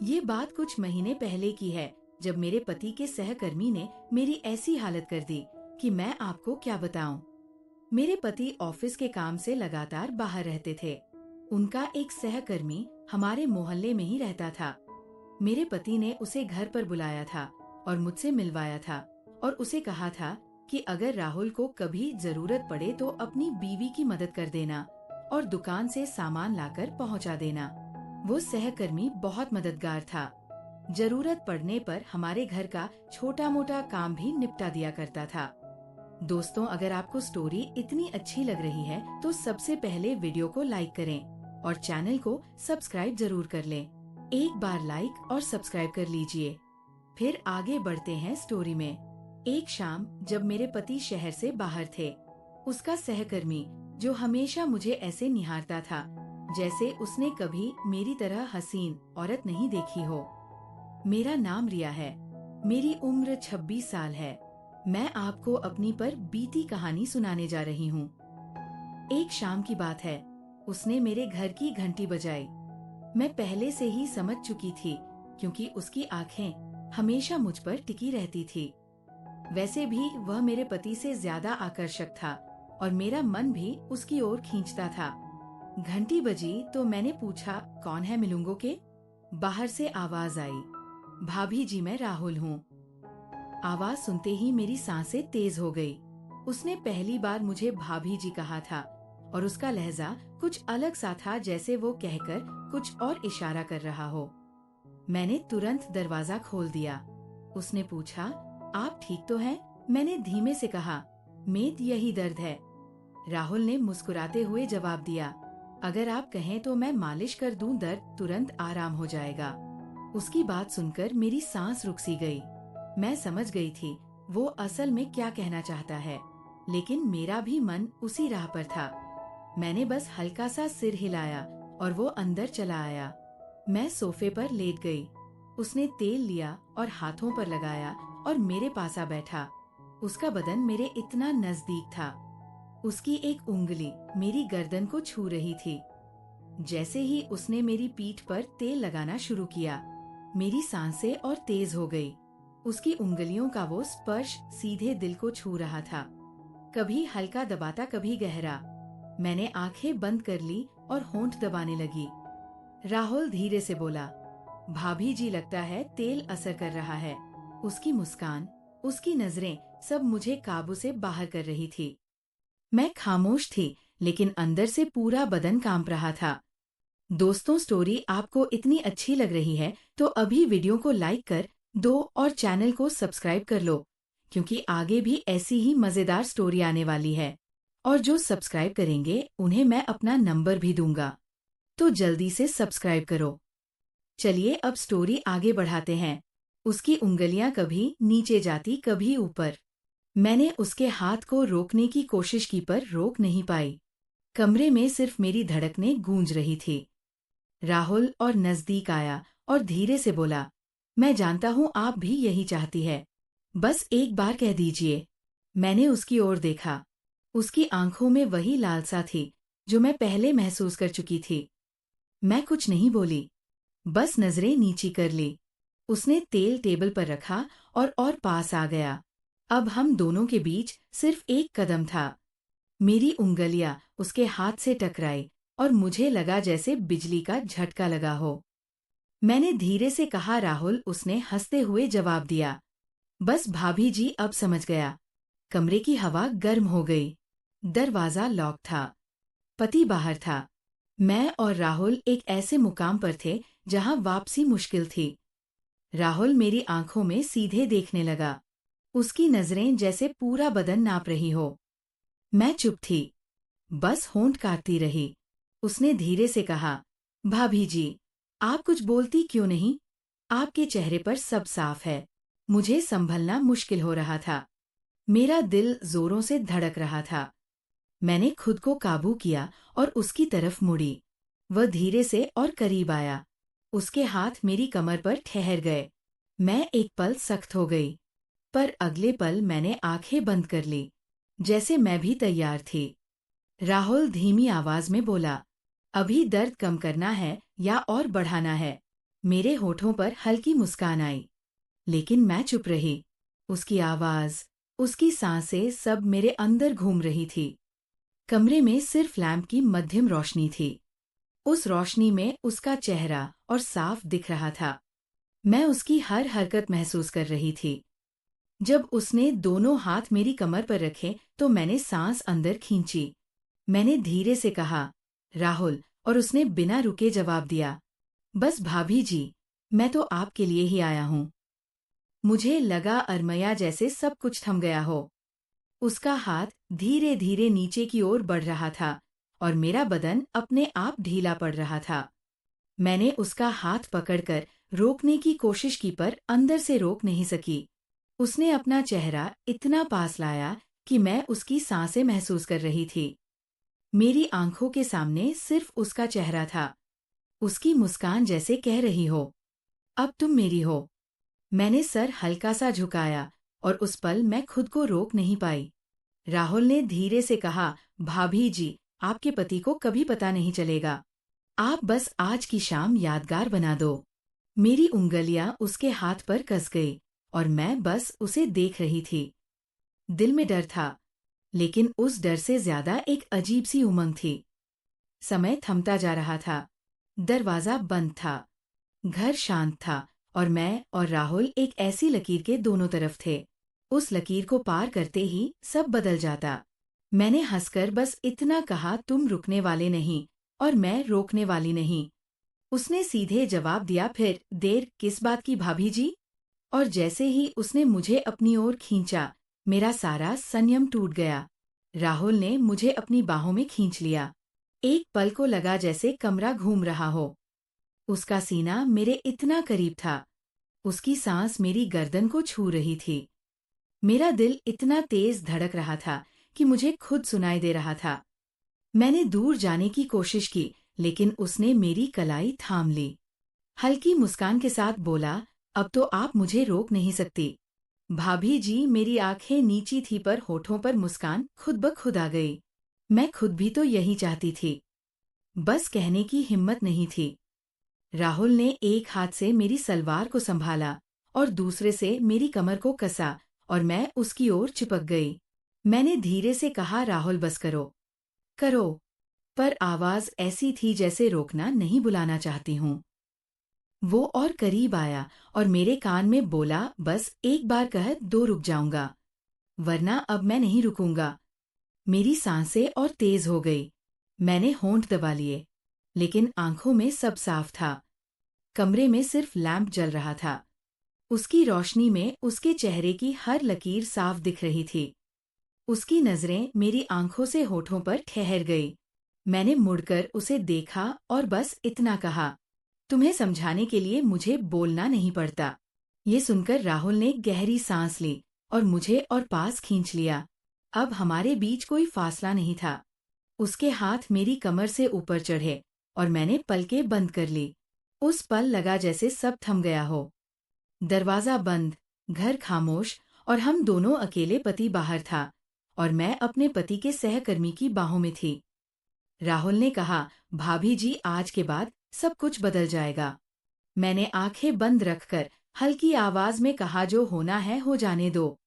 ये बात कुछ महीने पहले की है, जब मेरे पति के सहकर्मी ने मेरी ऐसी हालत कर दी कि मैं आपको क्या बताऊं। मेरे पति ऑफिस के काम से लगातार बाहर रहते थे। उनका एक सहकर्मी हमारे मोहल्ले में ही रहता था। मेरे पति ने उसे घर पर बुलाया था और मुझसे मिलवाया था और उसे कहा था कि अगर राहुल को कभी जरूरत पड़े तो अपनी बीवी की मदद कर देना और दुकान से सामान लाकर पहुंचा देना। वो सहकर्मी बहुत मददगार था। जरूरत पड़ने पर हमारे घर का छोटा मोटा काम भी निपटा दिया करता था। दोस्तों, अगर आपको स्टोरी इतनी अच्छी लग रही है तो सबसे पहले वीडियो को लाइक करें और चैनल को सब्सक्राइब जरूर कर लें। एक बार लाइक और सब्सक्राइब कर लीजिए। फिर आगे बढ़ते हैं स्टोरी में। एक शाम जब मेरे पति शहर से बाहर थे, उसका सहकर्मी, जो हमेशा मुझे ऐसे निहारता था जैसे उसने कभी मेरी तरह हसीन औरत नहीं देखी हो। मेरा नाम रिया है। मेरी उम्र 26 साल है। मैं आपको अपनी पर बीती कहानी सुनाने जा रही हूँ। एक शाम की बात है। उसने मेरे घर की घंटी बजाई। मैं पहले से ही समझ चुकी थी, क्योंकि उसकी आंखें हमेशा मुझ पर टिकी रहती थी। वैसे भी वह मेरे पति से ज्यादा आकर्षक था और मेरा मन भी उसकी ओर खींचता था। घंटी बजी तो मैंने पूछा, कौन है मिलूंगो के? बाहर से आवाज आई, भाभी जी, मैं राहुल हूँ। आवाज सुनते ही मेरी सांसें तेज हो गई। उसने पहली बार मुझे भाभी जी कहा था और उसका लहजा कुछ अलग सा था, जैसे वो कहकर कुछ और इशारा कर रहा हो। मैंने तुरंत दरवाजा खोल दिया। उसने पूछा, आप ठीक तो हैं? मैंने धीमे से कहा, मेद यही दर्द है। राहुल ने मुस्कुराते हुए जवाब दिया, अगर आप कहें तो मैं मालिश कर दूं, दर्द तुरंत आराम हो जाएगा। उसकी बात सुनकर मेरी सांस रुक सी गई। मैं समझ गई थी वो असल में क्या कहना चाहता है, लेकिन मेरा भी मन उसी राह पर था। मैंने बस हल्का सा सिर हिलाया और वो अंदर चला आया। मैं सोफे पर लेट गई। उसने तेल लिया और हाथों पर लगाया और मेरे पास आ बैठा। उसका बदन मेरे इतना नजदीक था। उसकी एक उंगली मेरी गर्दन को छू रही थी। जैसे ही उसने मेरी पीठ पर तेल लगाना शुरू किया, मेरी सांसें और तेज हो गई। उसकी उंगलियों का वो स्पर्श सीधे दिल को छू रहा था, कभी हल्का दबाता, कभी गहरा। मैंने आंखें बंद कर ली और होंठ दबाने लगी। राहुल धीरे से बोला, भाभी जी, लगता है तेल असर कर रहा है। उसकी मुस्कान, उसकी नजरें सब मुझे काबू से बाहर कर रही थी। मैं खामोश थी, लेकिन अंदर से पूरा बदन कांप रहा था। दोस्तों, स्टोरी आपको इतनी अच्छी लग रही है तो अभी वीडियो को लाइक कर दो और चैनल को सब्सक्राइब कर लो, क्योंकि आगे भी ऐसी ही मजेदार स्टोरी आने वाली है। और जो सब्सक्राइब करेंगे उन्हें मैं अपना नंबर भी दूंगा, तो जल्दी से सब्सक्राइब करो। चलिए अब स्टोरी आगे बढ़ाते हैं। उसकी उंगलियां कभी नीचे जाती, कभी ऊपर। मैंने उसके हाथ को रोकने की कोशिश की पर रोक नहीं पाई। कमरे में सिर्फ मेरी धड़कनें गूंज रही थी। राहुल और नजदीक आया और धीरे से बोला, मैं जानता हूँ आप भी यही चाहती है, बस एक बार कह दीजिए। मैंने उसकी ओर देखा। उसकी आंखों में वही लालसा थी जो मैं पहले महसूस कर चुकी थी। मैं कुछ नहीं बोली, बस नजरें नीची कर ली। उसने तेल टेबल पर रखा और पास आ गया। अब हम दोनों के बीच सिर्फ एक कदम था। मेरी उंगलियां उसके हाथ से टकराई और मुझे लगा जैसे बिजली का झटका लगा हो। मैंने धीरे से कहा, राहुल। उसने हंसते हुए जवाब दिया, बस भाभी जी, अब समझ गया। कमरे की हवा गर्म हो गई। दरवाजा लॉक था। पति बाहर था। मैं और राहुल एक ऐसे मुकाम पर थे जहां वापसी मुश्किल थी। राहुल मेरी आंखों में सीधे देखने लगा। उसकी नजरें जैसे पूरा बदन नाप रही हो। मैं चुप थी, बस होंठ काटती रही। उसने धीरे से कहा, भाभी जी, आप कुछ बोलती क्यों नहीं? आपके चेहरे पर सब साफ है। मुझे संभलना मुश्किल हो रहा था। मेरा दिल जोरों से धड़क रहा था। मैंने खुद को काबू किया और उसकी तरफ मुड़ी। वह धीरे से और करीब आया। उसके हाथ मेरी कमर पर ठहर गए। मैं एक पल सख्त हो गई, पर अगले पल मैंने आंखें बंद कर ली, जैसे मैं भी तैयार थी। राहुल धीमी आवाज में बोला, अभी दर्द कम करना है या और बढ़ाना है? मेरे होठों पर हल्की मुस्कान आई, लेकिन मैं चुप रही। उसकी आवाज, उसकी सांसें सब मेरे अंदर घूम रही थी। कमरे में सिर्फ लैंप की मध्यम रोशनी थी। उस रोशनी में उसका चेहरा और साफ दिख रहा था। मैं उसकी हर हरकत महसूस कर रही थी। जब उसने दोनों हाथ मेरी कमर पर रखे तो मैंने सांस अंदर खींची। मैंने धीरे से कहा, राहुल, और उसने बिना रुके जवाब दिया, बस भाभी जी, मैं तो आपके लिए ही आया हूँ। मुझे लगा अरमया जैसे सब कुछ थम गया हो। उसका हाथ धीरे धीरे नीचे की ओर बढ़ रहा था और मेरा बदन अपने आप ढीला पड़ रहा था। मैंने उसका हाथ पकड़कर रोकने की कोशिश की पर अंदर से रोक नहीं सकी। उसने अपना चेहरा इतना पास लाया कि मैं उसकी सांसें महसूस कर रही थी। मेरी आंखों के सामने सिर्फ उसका चेहरा था। उसकी मुस्कान जैसे कह रही हो, अब तुम मेरी हो। मैंने सर हल्का सा झुकाया और उस पल मैं खुद को रोक नहीं पाई। राहुल ने धीरे से कहा, भाभी जी, आपके पति को कभी पता नहीं चलेगा। आप बस आज की शाम यादगार बना दो। मेरी उंगलियां उसके हाथ पर कस गई और मैं बस उसे देख रही थी। दिल में डर था, लेकिन उस डर से ज्यादा एक अजीब सी उमंग थी। समय थमता जा रहा था। दरवाजा बंद था। घर शांत था और मैं और राहुल एक ऐसी लकीर के दोनों तरफ थे। उस लकीर को पार करते ही सब बदल जाता। मैंने हंसकर बस इतना कहा, तुम रुकने वाले नहीं और मैं रोकने वाली नहीं। उसने सीधे जवाब दिया, फिर देर किस बात की भाभी जी? और जैसे ही उसने मुझे अपनी ओर खींचा, मेरा सारा संयम टूट गया। राहुल ने मुझे अपनी बाहों में खींच लिया। एक पल को लगा जैसे कमरा घूम रहा हो। उसका सीना मेरे इतना करीब था। उसकी सांस मेरी गर्दन को छू रही थी। मेरा दिल इतना तेज धड़क रहा था कि मुझे खुद सुनाई दे रहा था। मैंने दूर जाने की कोशिश की, लेकिन उसने मेरी कलाई थाम ली। हल्की मुस्कान के साथ बोला, अब तो आप मुझे रोक नहीं सकती। भाभी जी, मेरी आंखें नीची थी पर होठों पर मुस्कान खुद ब खुद आ गई। मैं खुद भी तो यही चाहती थी, बस कहने की हिम्मत नहीं थी। राहुल ने एक हाथ से मेरी सलवार को संभाला और दूसरे से मेरी कमर को कसा और मैं उसकी ओर चिपक गई। मैंने धीरे से कहा, राहुल बस करो, करो, पर आवाज ऐसी थी जैसे रोकना नहीं, बुलाना चाहती हूँ। वो और करीब आया और मेरे कान में बोला, बस एक बार कह दो रुक जाऊंगा, वरना अब मैं नहीं रुकूंगा। मेरी सांसें और तेज हो गई। मैंने होंठ दबा लिए, लेकिन आंखों में सब साफ था। कमरे में सिर्फ लैंप जल रहा था। उसकी रोशनी में उसके चेहरे की हर लकीर साफ दिख रही थी। उसकी नजरें मेरी आंखों से होठों पर ठहर गई। मैंने मुड़कर उसे देखा और बस इतना कहा, तुम्हें समझाने के लिए मुझे बोलना नहीं पड़ता। ये सुनकर राहुल ने गहरी सांस ली और मुझे और पास खींच लिया। अब हमारे बीच कोई फासला नहीं था। उसके हाथ मेरी कमर से ऊपर चढ़े और मैंने पलकें बंद कर ली। उस पल लगा जैसे सब थम गया हो। दरवाजा बंद, घर खामोश और हम दोनों अकेले। पति बाहर था और मैं अपने पति के सहकर्मी की बाहों में थी। राहुल ने कहा, भाभी जी, आज के बाद सब कुछ बदल जाएगा। मैंने आंखें बंद रखकर हल्की आवाज में कहा, जो होना है हो जाने दो।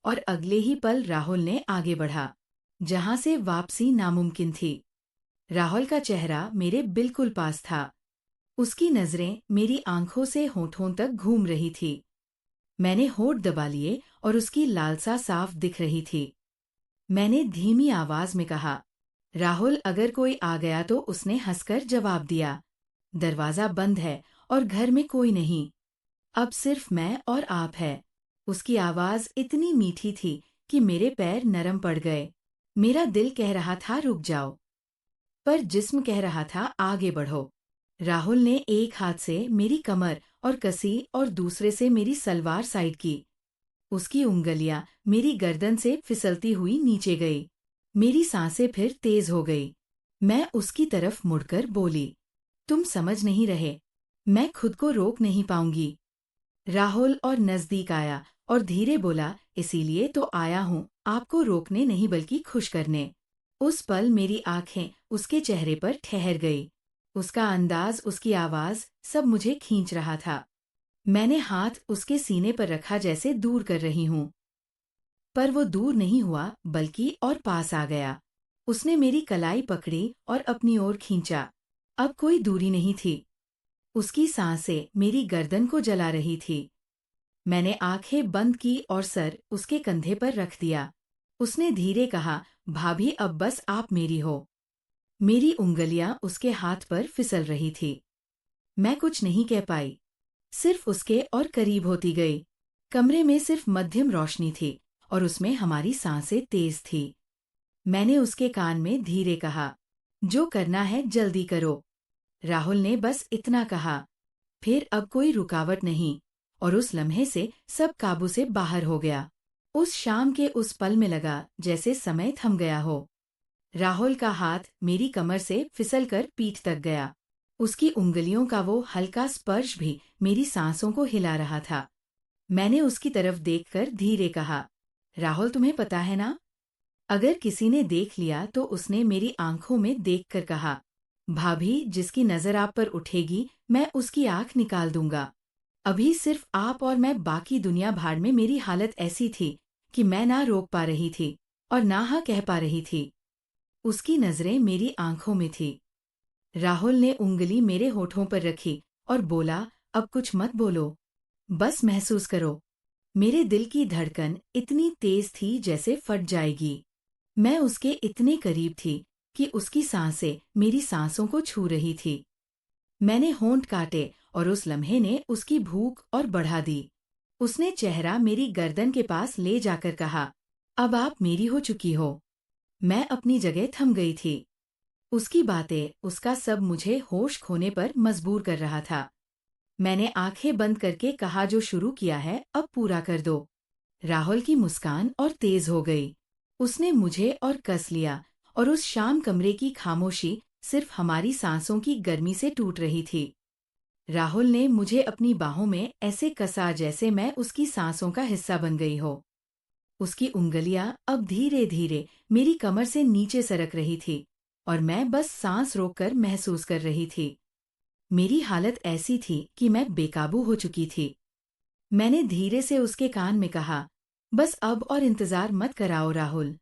और अगले ही पल राहुल ने आगे बढ़ा, जहां से वापसी नामुमकिन थी। राहुल का चेहरा मेरे बिल्कुल पास था। उसकी नजरें मेरी आंखों से होठों तक घूम रही थी। मैंने होठ दबा लिए और उसकी लालसा साफ दिख रही थी। मैंने धीमी आवाज में कहा, राहुल, अगर कोई आ गया तो उसने हंसकर जवाब दिया, दरवाजा बंद है और घर में कोई नहीं। अब सिर्फ मैं और आप है। उसकी आवाज इतनी मीठी थी कि मेरे पैर नरम पड़ गए। मेरा दिल कह रहा था रुक जाओ, पर जिस्म कह रहा था आगे बढ़ो। राहुल ने एक हाथ से मेरी कमर और कसी और दूसरे से मेरी सलवार साइड की। उसकी उंगलियां मेरी गर्दन से फिसलती हुई नीचे गई। मेरी सांसें फिर तेज हो गई। मैं उसकी तरफ मुड़कर बोली, तुम समझ नहीं रहे, मैं खुद को रोक नहीं पाऊंगी। राहुल और नजदीक आया और धीरे बोला, इसीलिए तो आया हूँ, आपको रोकने नहीं बल्कि खुश करने। उस पल मेरी आंखें उसके चेहरे पर ठहर गई। उसका अंदाज, उसकी आवाज सब मुझे खींच रहा था। मैंने हाथ उसके सीने पर रखा जैसे दूर कर रही हूँ, पर वो दूर नहीं हुआ बल्कि और पास आ गया। उसने मेरी कलाई पकड़ी और अपनी ओर खींचा। अब कोई दूरी नहीं थी। उसकी सांसें मेरी गर्दन को जला रही थी। मैंने आंखें बंद की और सर उसके कंधे पर रख दिया। उसने धीरे कहा, भाभी अब बस आप मेरी हो। मेरी उंगलियां उसके हाथ पर फिसल रही थी। मैं कुछ नहीं कह पाई, सिर्फ उसके और करीब होती गई। कमरे में सिर्फ मध्यम रोशनी थी और उसमें हमारी सांसें तेज थी। मैंने उसके कान में धीरे कहा, जो करना है जल्दी करो। राहुल ने बस इतना कहा। फिर अब कोई रुकावट नहीं और उस लम्हे से सब काबू से बाहर हो गया। उस शाम के उस पल में लगा जैसे समय थम गया हो। राहुल का हाथ मेरी कमर से फिसलकर पीठ तक गया। उसकी उंगलियों का वो हल्का स्पर्श भी मेरी सांसों को हिला रहा था। मैंने उसकी तरफ देखकर धीरे कहा, राहुल तुम्हें पता है ना? अगर किसी ने देख लिया तो उसने मेरी आंखों में देखकर कहा, भाभी जिसकी नजर आप पर उठेगी मैं उसकी आंख निकाल दूंगा। अभी सिर्फ आप और मैं, बाकी दुनिया भाड़ में मेरी हालत ऐसी थी कि मैं ना रोक पा रही थी और ना हाँ कह पा रही थी। उसकी नजरें मेरी आंखों में थी। राहुल ने उंगली मेरे होठों पर रखी और बोला, अब कुछ मत बोलो, बस महसूस करो। मेरे दिल की धड़कन इतनी तेज थी जैसे फट जाएगी। मैं उसके इतने करीब थी कि उसकी सांसें मेरी सांसों को छू रही थी। मैंने होंठ काटे और उस लम्हे ने उसकी भूख और बढ़ा दी। उसने चेहरा मेरी गर्दन के पास ले जाकर कहा, अब आप मेरी हो चुकी हो। मैं अपनी जगह थम गई थी। उसकी बातें, उसका सब मुझे होश खोने पर मजबूर कर रहा था। मैंने आंखें बंद करके कहा, जो शुरू किया है अब पूरा कर दो। राहुल की मुस्कान और तेज हो गई। उसने मुझे और कस लिया और उस शाम कमरे की खामोशी सिर्फ हमारी सांसों की गर्मी से टूट रही थी। राहुल ने मुझे अपनी बाहों में ऐसे कसा जैसे मैं उसकी सांसों का हिस्सा बन गई हो। उसकी उंगलियां अब धीरे धीरे मेरी कमर से नीचे सरक रही थी और मैं बस सांस रोककर महसूस कर रही थी। मेरी हालत ऐसी थी कि मैं बेकाबू हो चुकी थी। मैंने धीरे से उसके कान में कहा, बस अब और इंतजार मत कराओ राहुल।